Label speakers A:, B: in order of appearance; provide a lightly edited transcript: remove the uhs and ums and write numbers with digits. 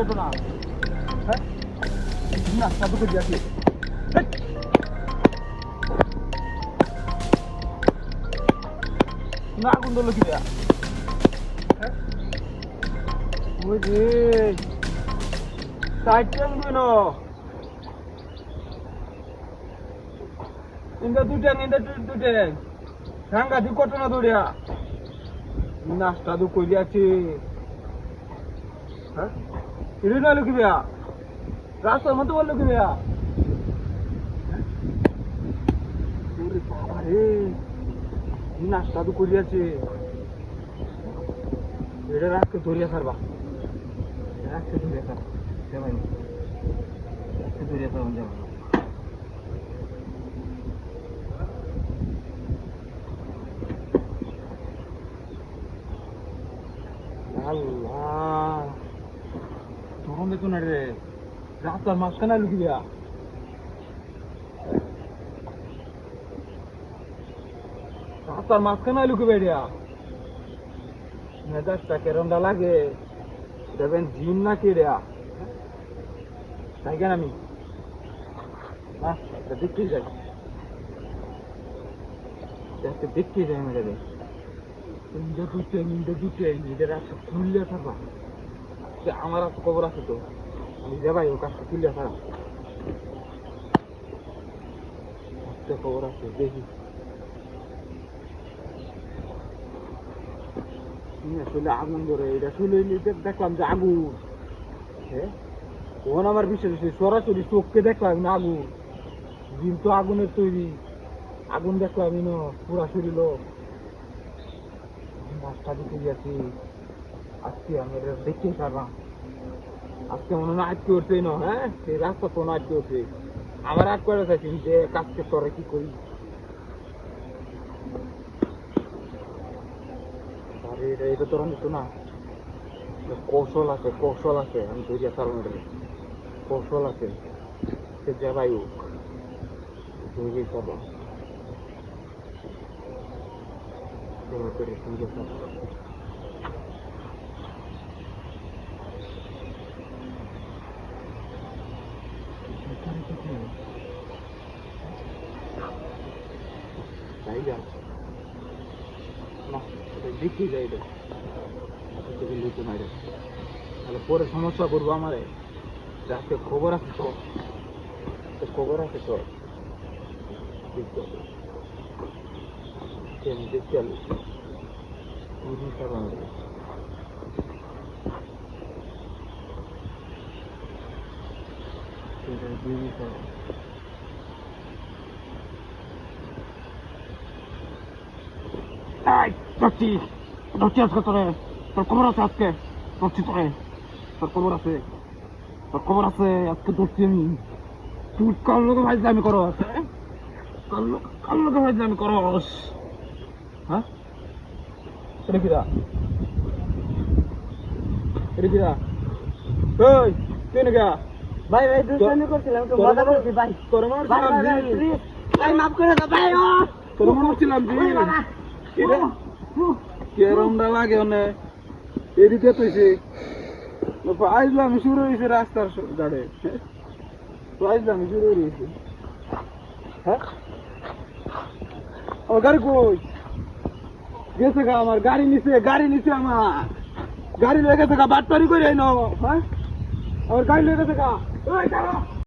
A: ঘটনা হ্যাঁ না সাধু করে যাচ্ছি না আগুন ধরলো কি দেয়া হ্যাঁ ওই যে সাইড ট্যাঙ্ক দিনো ইন্দা দুটে সাংঘাতিক ঘটনা দৌড়িয়া নাস্তা দু কই আছে হ্যাঁ এটা না লুকি ভাইয়া রাস্তার মতো বললো কি ভাইয়া বাবারে নাস্তা দু কই আছে এটা রাখতে ধরিয়া সারবা রাখতে ধরিয়া সার দেবাই রাখতে ধরিয়া সার যাবো আল্লাহ তখন দেখো না রে রাস্তার মাঝখানে লুকি দেয়া রাস্তার মাঝখানে লুকি বেড়িয়া মেজাজটা কেরমটা লাগে দেবেন জিম না কে রেয়া তাই কেন আমি না দেখতেই যাই দেখতেই যাই মেরে রে খুললে থাকবা আমার এত খবর আছে তো আমি যাবাই ও কাজটা খুললে থাকা খবর আছে দেখি আসলে আগুন ধরে এটা শুনে দেখলাম যে আগুন হ্যাঁ তখন আমার বিশ্বাস সরাসরি চোখকে দেখলাম না আগুন দিন তো আগুনের তৈরি আগুন দেখলাম না পুরা শরীর মাছটা দিতে গেছি আজকে আমি দেখতেই পারলাম আজকে মনে হয় আটকে উঠছে না হ্যাঁ সেই রাস্তা তো আটকে উঠছে আমার আট করে থাকি যে কাজকে করে কি করি আরে এটা তোর নিত না কৌশল আছে আমি তৈরি সারণের কৌশল আছে সে যাবাই হোক তৈরি করবো করে তৈরি করবো তাই যা না দেখি যাই রে লিখে না রে তাহলে পরে সমস্যা করবো আমারে আজকে খবর আছে তো খবর আছে তো দেখতে হবে দেখতে হবে আজকে তোর খবর আছে আজকে তোর খবর আছে আজকে ধরছি আমি তুই কার লোকে ভাই আমি করো আছে কার লোকে ভাই আমি করস হ্যাঁ এটা কিরা এই তুই না
B: ভাই দুষ্টামি করছিলাম তো মজা করছি ভাই
A: তোর মারছিলাম
B: ভাই মাফ করে দাও ভাই
A: তোর মারছিলাম কেরমটা লাগে অনে এদিকে তুইছে আইসলাম শুরু হয়েছে রাস্তার গাড়ে তো আইসলাম শুরু হয়েছে হ্যাঁ আমার গাড়ি কই গেছে গা আমার গাড়ি নিচে আমার গাড়ি লেগে থাকা বাটপারি করে হ্যাঁ আমার গাড়ি লেগে থাকা